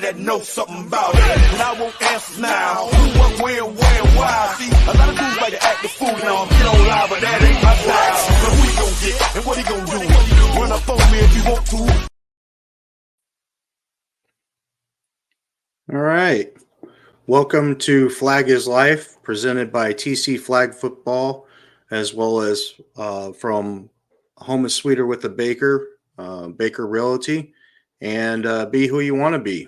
that know something about it. And I won't answer now. Who, what, where, why? See, a lot of dudes like to act the fool now. Get on live, but that ain't my style. So who he gonna get and what he gonna do? Run up on me if you want to. All right. Welcome to Flag is Life, presented by TC Flag Football, as well as from Home is Sweeter with the Baker, Baker Realty, and Be Who You Want to Be.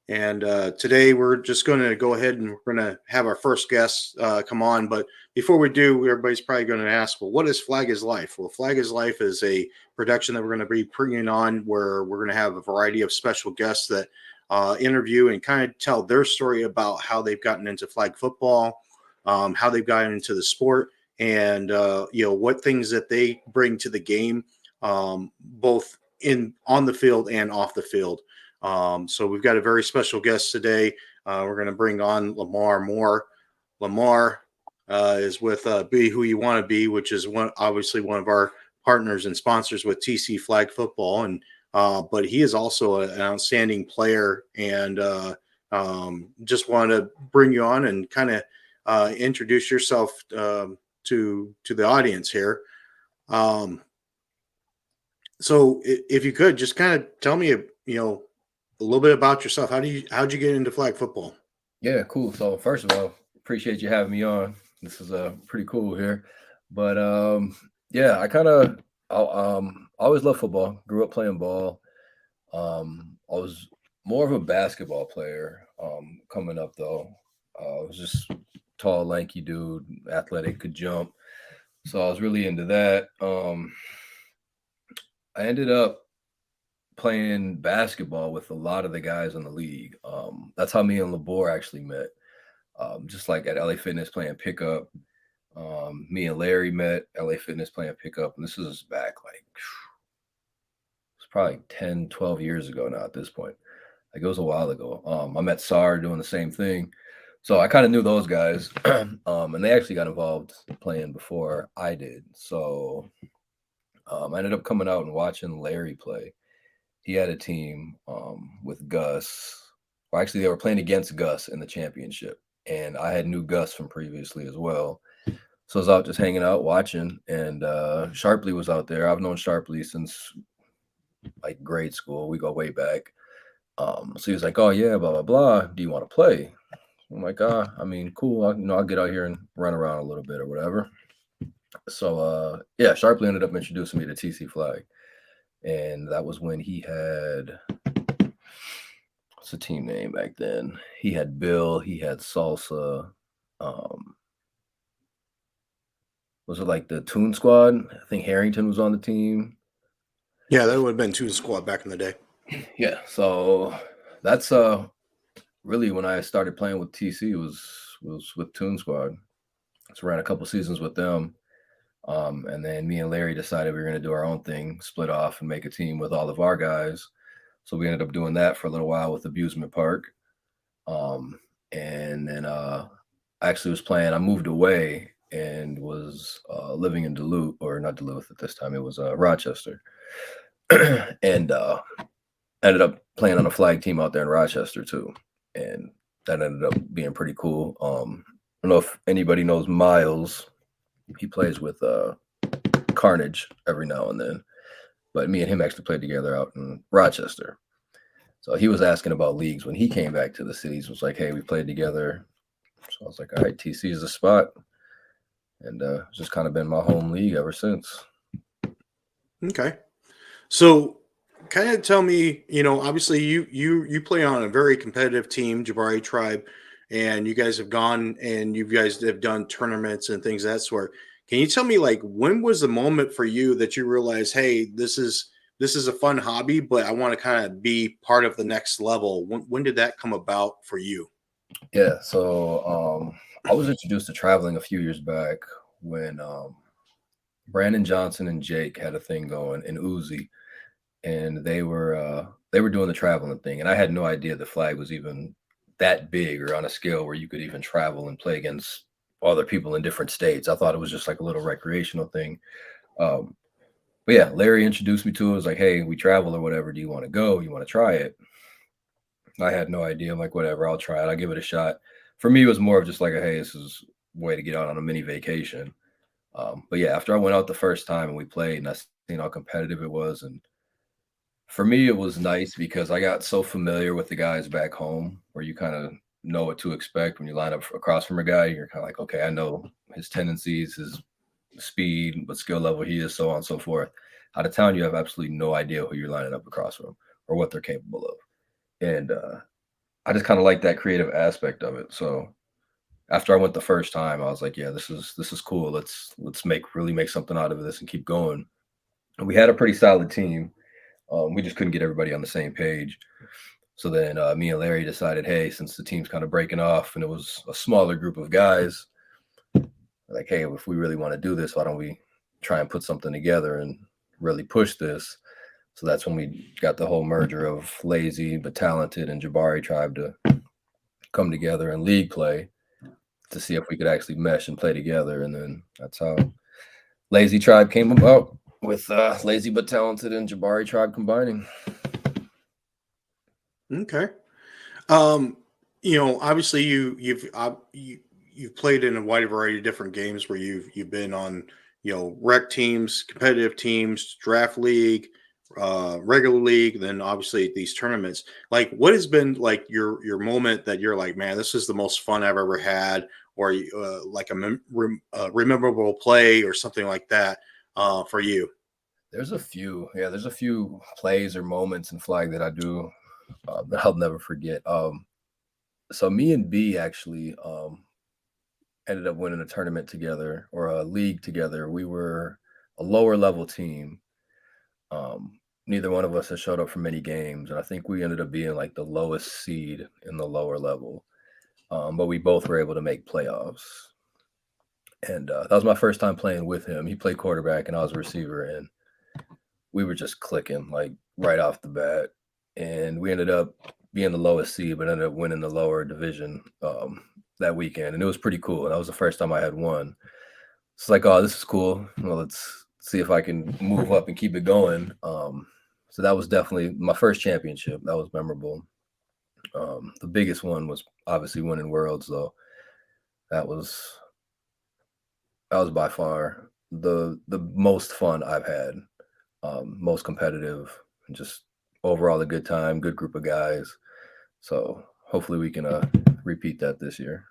And today we're just going to go ahead and we're going to have our first guest come on. But before we do, everybody's probably going to ask, well, what is Flag is Life? Well, Flag is Life is a production that we're going to be bringing on where we're going to have a variety of special guests that interview and kind of tell their story about how they've gotten into flag football, how they've gotten into the sport, and what things that they bring to the game, both on the field and off the field. So we've got a very special guest today. We're going to bring on LaMarr Moore. LaMarr is with Be Who You Want to Be, which is obviously one of our partners and sponsors with TC Flag Football, and but he is also an outstanding player, and just want to bring you on and kind of introduce yourself to the audience here. So if you could just kind of tell me, a little bit about yourself. How'd you get into flag football? Yeah, cool. So first of all, appreciate you having me on. This is pretty cool here. But yeah, I always loved football. Grew up playing ball. I was more of a basketball player coming up, though. I was just tall, lanky dude, athletic, could jump. So I was really into that. I ended up playing basketball with a lot of the guys in the league. That's how me and LaMarr actually met. Just like at LA Fitness playing pickup. Me and Larry met LA Fitness playing pickup, and this was back it's probably 10, 12 years ago now at this point. Like, it was a while ago. I met Sar doing the same thing. So I kind of knew those guys, and they actually got involved playing before I did. So I ended up coming out and watching Larry play. He had a team with Gus. Well, actually, they were playing against Gus in the championship, and I had knew Gus from previously as well. So I was out just hanging out, watching, and Sharpley was out there. I've known Sharpley since like grade school. We go way back. So he was like, "Oh yeah, blah blah blah. Do you want to play?" I'm like, I mean, cool. I'll get out here and run around a little bit or whatever. So yeah, Sharpley ended up introducing me to TC Flag, and that was when he had, what's the team name back then? He had Bill. He had Salsa. Was it like the Toon Squad? I think Harrington was on the team. Yeah, that would have been Toon Squad back in the day. Yeah, so that's really when I started playing with TC was with Toon Squad. So ran a couple seasons with them, and then me and Larry decided we were going to do our own thing, split off, and make a team with all of our guys. So we ended up doing that for a little while with Abusement Park, and then I actually was playing. I moved away and was living in Duluth, or not Duluth at this time. It was Rochester, and ended up playing on a flag team out there in Rochester too, and that ended up being pretty cool. I don't know if anybody knows Miles. He plays with Carnage every now and then, but me and him actually played together out in Rochester. So he was asking about leagues when he came back to the cities. Was like, "Hey, we played together." So I was like, "All right, TC is the spot," and it's just kind of been my home league ever since. Okay, so kind of tell me, obviously you play on a very competitive team, Jabari Tribe, and you guys have gone and you guys have done tournaments and things of that sort. Can you tell me, like, when was the moment for you that you realized, hey, this is a fun hobby, but I want to kind of be part of the next level? When did that come about for you? Yeah, so I was introduced to traveling a few years back when Brandon Johnson and Jake had a thing going in Uzi, and they were doing the traveling thing, and I had no idea the flag was even that big or on a scale where you could even travel and play against other people in different states. I thought it was just like a little recreational thing. But yeah, Larry introduced me to it. It was like, "Hey, we travel or whatever. Do you want to go? You want to try it?" I had no idea. I'm like, whatever, I'll try it. I'll give it a shot. For me, it was more of just like, hey, this is a way to get out on a mini vacation. But yeah, after I went out the first time and we played and I seen how competitive it was, and for me, it was nice because I got so familiar with the guys back home where you kind of know what to expect when you line up across from a guy. You're kind of like, okay, I know his tendencies, his speed, what skill level he is, so on and so forth. Out of town, you have absolutely no idea who you're lining up across from or what they're capable of. And I just kind of like that creative aspect of it. So after I went the first time, I was like, yeah, this is cool. Let's really make something out of this and keep going. And we had a pretty solid team. We just couldn't get everybody on the same page. So then me and Larry decided, hey, since the team's kind of breaking off and it was a smaller group of guys, like, hey, if we really want to do this, why don't we try and put something together and really push this? So that's when we got the whole merger of Lazy but Talented and Jabari Tribe to come together and league play to see if we could actually mesh and play together. And then that's how Lazy Tribe came about, with Lazy but Talented and Jabari Tribe combining. Okay. Obviously you've played in a wide variety of different games where you've been on, rec teams, competitive teams, draft league, regular league, then obviously these tournaments. Like, what has been like your moment that you're like, man, this is the most fun I've ever had, or like a memorable play or something like that for you? There's a few plays or moments in flag that I do that I'll never forget. So me and B actually ended up winning a tournament together, or a league together. We were a lower level team. Neither one of us has showed up for many games, and I think we ended up being like the lowest seed in the lower level. But we both were able to make playoffs. And that was my first time playing with him. He played quarterback and I was a receiver, and we were just clicking like right off the bat. And we ended up being the lowest seed, but ended up winning the lower division that weekend. And it was pretty cool. And that was the first time I had won. It's like, oh, this is cool. Well, let's see if I can move up and keep it going. So that was definitely my first championship. That was memorable. The biggest one was obviously winning Worlds, though. That was by far the most fun I've had. Most competitive, and just overall a good time, good group of guys. So hopefully we can repeat that this year.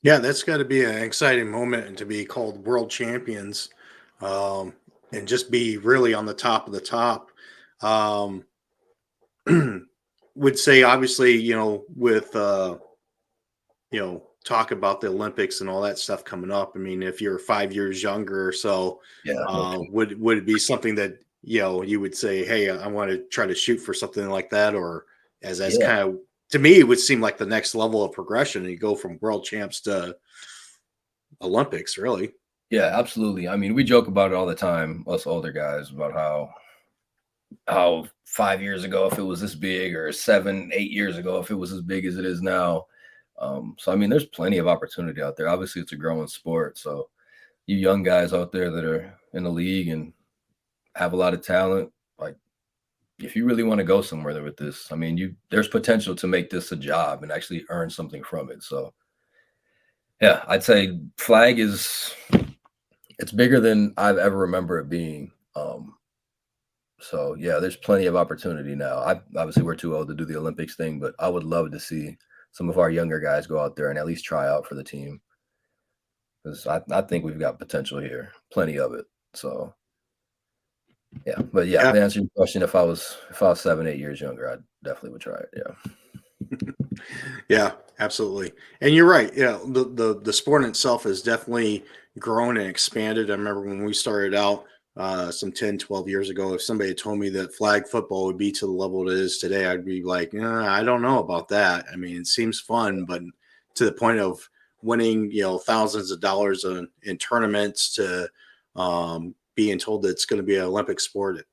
Yeah, that's got to be an exciting moment, and to be called world champions, and just be really on the top of the top. Um, would say obviously, with talk about the Olympics and all that stuff coming up. I mean, if you're 5 years younger or so, Yeah. would it be something that you would say, hey, I want to try to shoot for something like that, or as Yeah. kind of, to me, it would seem like the next level of progression. You go from world champs to Olympics, really. Yeah, absolutely. I mean, we joke about it all the time, us older guys, about how 5 years ago, if it was this big, or 7, 8 years ago, if it was as big as it is now. So, I mean, there's plenty of opportunity out there. Obviously, it's a growing sport. So you young guys out there that are in the league and have a lot of talent, like, if you really want to go somewhere with this, I mean, there's potential to make this a job and actually earn something from it. So, yeah, I'd say flag it's bigger than I've ever remember it being. So yeah, there's plenty of opportunity now. Obviously we're too old to do the Olympics thing, but I would love to see some of our younger guys go out there and at least try out for the team, because I think we've got potential here, plenty of it. So yeah, but yeah, Yeah. to answer your question, if I was 7, 8 years younger, I definitely would try it. Yeah. Yeah, absolutely. And you're right. Yeah, the sport in itself has definitely grown and expanded. I remember when we started out some 10, 12 years ago, if somebody had told me that flag football would be to the level it is today, I'd be like, I don't know about that. I mean, it seems fun, but to the point of winning, thousands of dollars in tournaments, to being told that it's going to be an Olympic sport,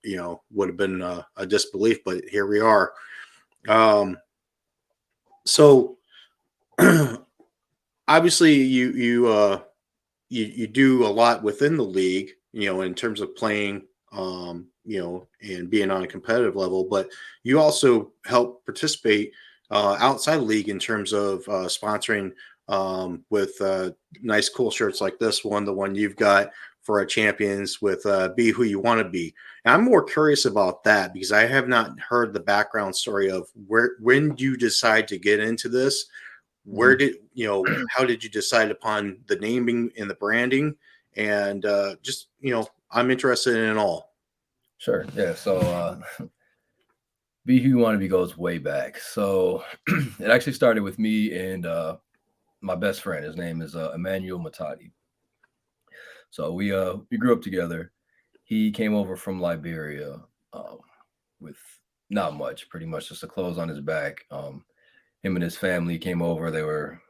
would have been a disbelief, but here we are. So obviously you do a lot within the league, in terms of playing and being on a competitive level, but you also help participate outside the league in terms of sponsoring with nice, cool shirts like this one, the one you've got for our champions with Be Who You Want to Be. And I'm more curious about that because I have not heard the background story of when you decide to get into this. Where did how did you decide upon the naming and the branding? And I'm interested in it all. Sure. Yeah. So Be Who You Want to Be goes way back. So it actually started with me and my best friend. His name is Emmanuel Matadi. So we grew up together. He came over from Liberia with not much, pretty much just the clothes on his back. Him and his family came over. They were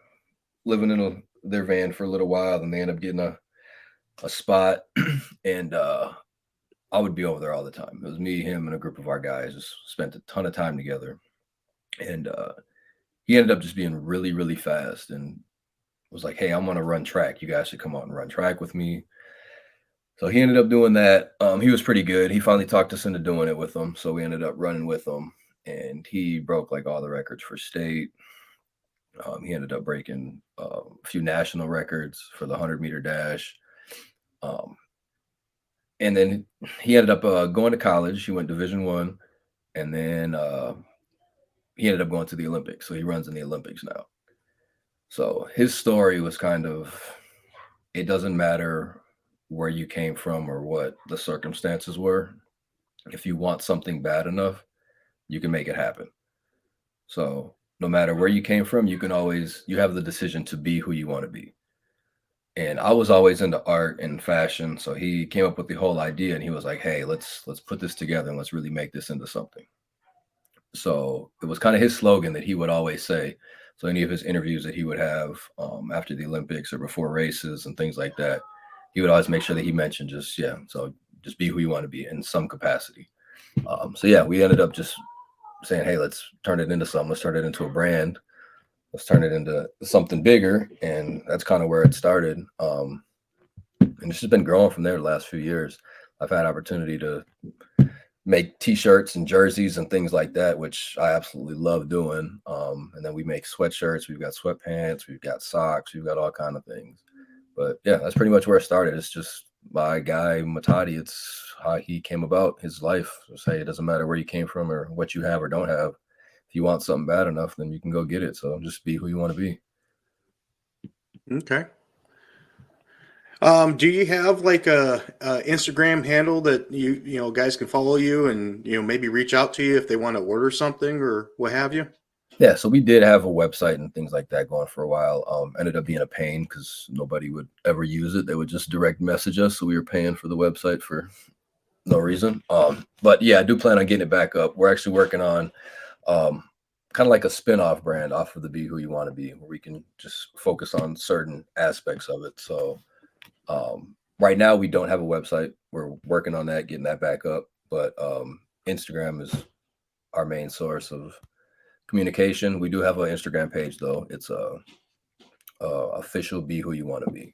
living in their van for a little while, and they ended up getting a spot. And I would be over there all the time. It was me, him, and a group of our guys. Just spent a ton of time together. And he ended up just being really, really fast and was like, hey, I'm going to run track. You guys should come out and run track with me. So he ended up doing that. He was pretty good. He finally talked us into doing it with him. So we ended up running with him. And he broke like all the records for state. He ended up breaking a few national records for the 100-meter dash. And then he ended up going to college. He went Division I. And then he ended up going to the Olympics. So he runs in the Olympics now. So his story was kind of, it doesn't matter where you came from or what the circumstances were. If you want something bad enough, you can make it happen. So no matter where you came from, you have the decision to be who you want to be. And I was always into art and fashion. So he came up with the whole idea and he was like, hey, let's put this together and let's really make this into something. So it was kind of his slogan that he would always say. So any of his interviews that he would have after the Olympics or before races and things like that, he would always make sure that he mentioned just be who you want to be in some capacity. We ended up just saying, hey, let's turn it into something. Let's turn it into a brand. Let's turn it into something bigger. And that's kind of where it started. And it's just been growing from there the last few years. I've had opportunity to make t-shirts and jerseys and things like that, which I absolutely love doing. And then we make sweatshirts. We've got sweatpants. We've got socks. We've got all kinds of things. But yeah, that's pretty much where it started. It's just my guy, Matadi. It's how he came about his life. Just, hey, it doesn't matter where you came from or what you have or don't have. If you want something bad enough, then you can go get it. So just be who you want to be. Okay. Do you have like a Instagram handle that you guys can follow you and maybe reach out to you if they want to order something or what have you? Yeah, so we did have a website and things like that going for a while. Ended up being a pain because nobody would ever use it. They would just direct message us, so we were paying for the website for no reason. But yeah, I do plan on getting it back up. We're actually working on kind of like a spin-off brand off of the Be Who You Want to Be, where we can just focus on certain aspects of it. So right now we don't have a website. We're working on that, getting that back up. But Instagram is our main source of communication. We do have an Instagram page though. It's official Be Who You Want to Be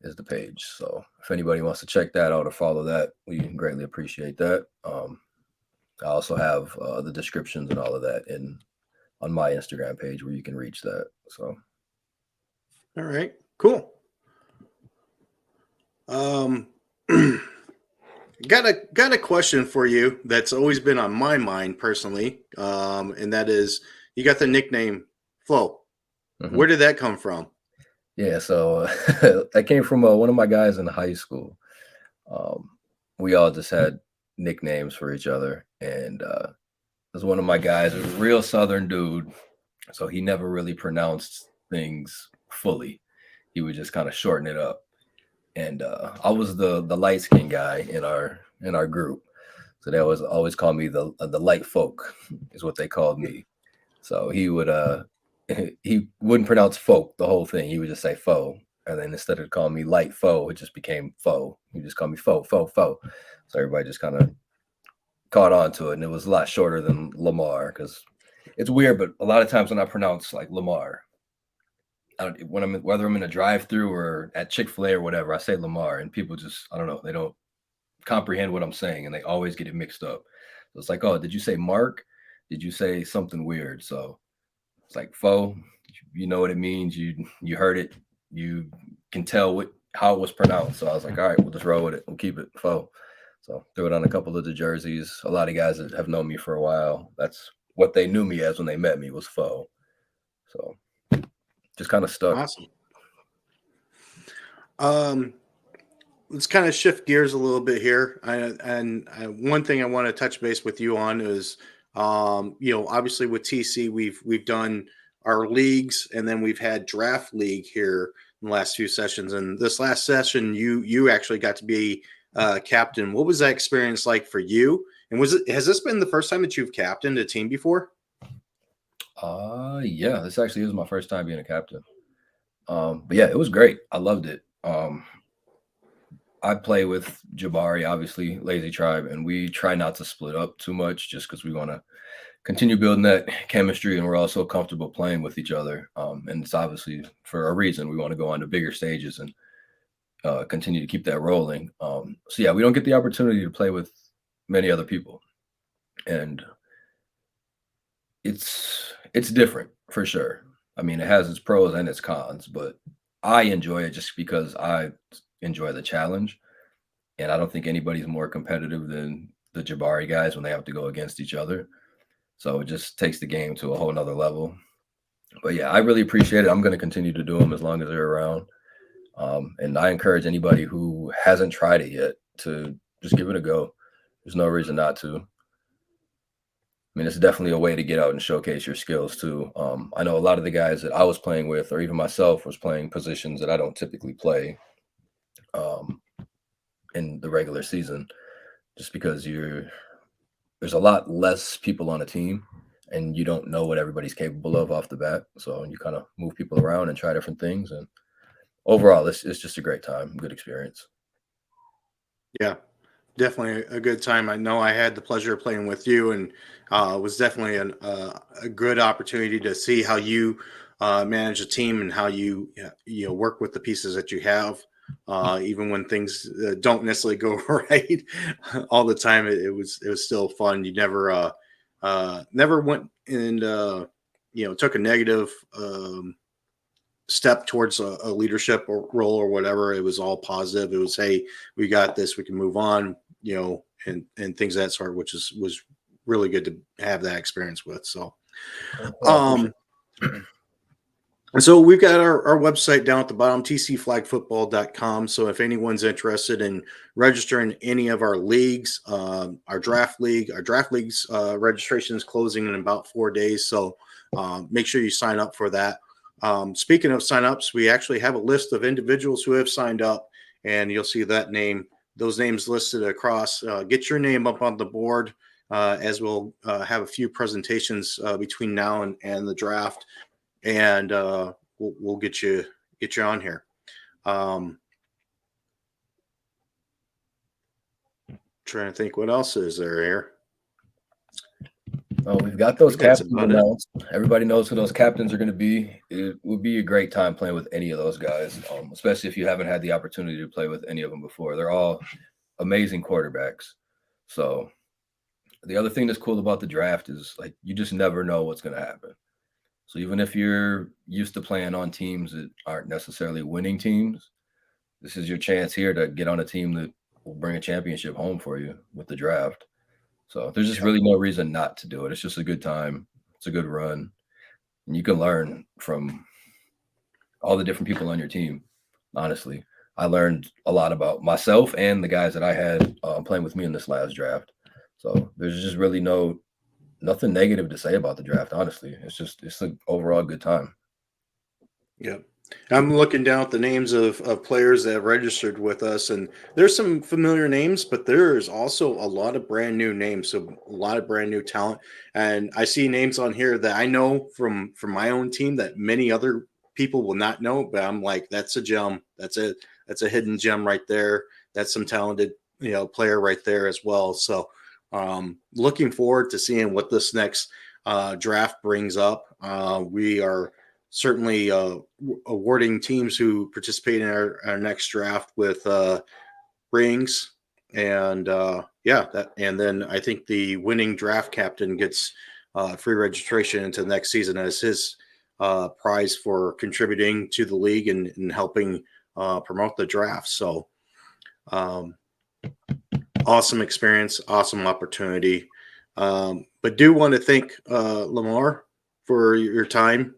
is the page. So if anybody wants to check that out or follow that, we greatly appreciate that. I also have the descriptions and all of that on my Instagram page where you can reach that. So all right, cool. Got a question for you that's always been on my mind personally, and that is, you got the nickname Flo. Mm-hmm. Where did that come from? Yeah, so that came from one of my guys in high school. We all just had nicknames for each other, and it was one of my guys, a real Southern dude, so he never really pronounced things fully. He would just kind of shorten it up. And I was the light skinned guy in our group, so they always call me the light folk is what they called me. So he wouldn't pronounce folk the whole thing. He would just say fo, and then instead of calling me light fo, it just became fo. He just called me fo. So everybody just kind of caught on to it, and it was a lot shorter than LaMarr because it's weird. But a lot of times when I pronounce like LaMarr, whether I'm in a drive-through or at Chick-fil-A or whatever, I say LaMarr, and people just, I don't know, they don't comprehend what I'm saying, and they always get it mixed up. So it's like, oh, did you say Mark? Did you say something weird? So it's like faux. You know what it means. You heard it. You can tell how it was pronounced. So I was like, all right, we'll just roll with it. We'll keep it faux. So threw it on a couple of the jerseys. A lot of guys that have known me for a while, that's what they knew me as when they met me, was faux. So just kind of stuck. Awesome. Let's kind of shift gears a little bit here. One thing I want to touch base with you on is, obviously with TC, we've done our leagues, and then we've had draft league here in the last few sessions. And this last session, you actually got to be captain. What was that experience like for you? And has this been the first time that you've captained a team before? Yeah, this actually is my first time being a captain. But yeah, it was great. I loved it. I play with Jabari, obviously, Lazy Tribe, and we try not to split up too much just because we want to continue building that chemistry, and we're also comfortable playing with each other. And it's obviously for a reason. We want to go on to bigger stages and continue to keep that rolling. So yeah, we don't get the opportunity to play with many other people, and it's different for sure. I mean, it has its pros and its cons, but I enjoy it just because I enjoy the challenge, and I don't think anybody's more competitive than the Jabari guys when they have to go against each other. So it just takes the game to a whole nother level. But yeah, I really appreciate it. I'm going to continue to do them as long as they're around. And I encourage anybody who hasn't tried it yet to just give it a go. There's no reason not to. I mean, it's definitely a way to get out and showcase your skills too. I know a lot of the guys that I was playing with, or even myself, was playing positions that I don't typically play in the regular season, just because there's a lot less people on a team, and you don't know what everybody's capable of off the bat. So you kind of move people around and try different things. And overall, it's just a great time, good experience. Yeah, definitely a good time. I know I had the pleasure of playing with you, and it was definitely a good opportunity to see how you manage a team and how you work with the pieces that you have. Even when things don't necessarily go right all the time, it was still fun. You never went and took a negative step towards a leadership or role or whatever. It was all positive. It was, hey, we got this, we can move on, and things of that sort, which was really good to have that experience with. So and so we've got our website down at the bottom, tcflagfootball.com. So if anyone's interested in registering any of our leagues, our draft league's registration is closing in about 4 days. So make sure you sign up for that. Speaking of signups, we actually have a list of individuals who have signed up, and you'll see those names listed across. Get your name up on the board as we'll have a few presentations between now and the draft. And we'll get you on here. Trying to think what else is there here. Oh, we've got those captains announced. Everybody knows who those captains are going to be. It would be a great time playing with any of those guys, especially if you haven't had the opportunity to play with any of them before. They're all amazing quarterbacks. So the other thing that's cool about the draft is, like, you just never know what's going to happen. So even if you're used to playing on teams that aren't necessarily winning teams, this is your chance here to get on a team that will bring a championship home for you with the draft. So there's just really no reason not to do it. It's just a good time. It's a good run. And you can learn from all the different people on your team. Honestly, I learned a lot about myself and the guys that I had playing with me in this last draft. So there's just really nothing negative to say about the draft. Honestly, it's an overall good time. Yeah. I'm looking down at the names of players that have registered with us, and there's some familiar names, but there's also a lot of brand new names, so a lot of brand new talent. And I see names on here that I know from my own team that many other people will not know, but I'm like, that's a gem. That's a hidden gem right there. That's some talented, player right there as well. So looking forward to seeing what this next draft brings up. We are certainly awarding teams who participate in our next draft with rings and and then I think the winning draft captain gets free registration into the next season as his prize for contributing to the league and helping promote the draft. So awesome experience, awesome opportunity. But do want to thank LaMarr for your time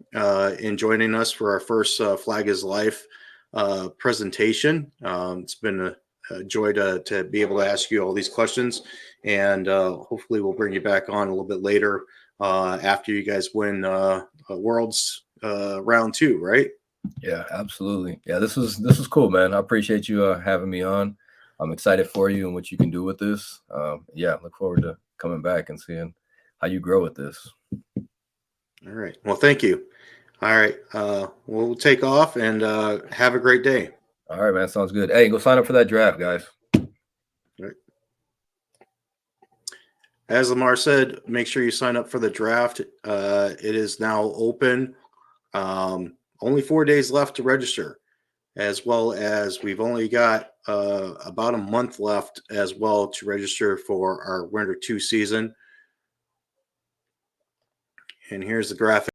in joining us for our first Flag is Life presentation. It's been a joy to be able to ask you all these questions, and hopefully we'll bring you back on a little bit later after you guys win Worlds round 2, right? Yeah, absolutely. Yeah, this was cool, man. I appreciate you having me on. I'm excited for you and what you can do with this. Yeah, look forward to coming back and seeing how you grow with this. All right. Well, thank you. All right. We'll take off and have a great day. All right, man. Sounds good. Hey, go sign up for that draft, guys. All right. As LaMarr said, make sure you sign up for the draft. It is now open. Only 4 days left to register, as well as we've only got about a month left as well to register for our Winter 2 season. And here's the graphic.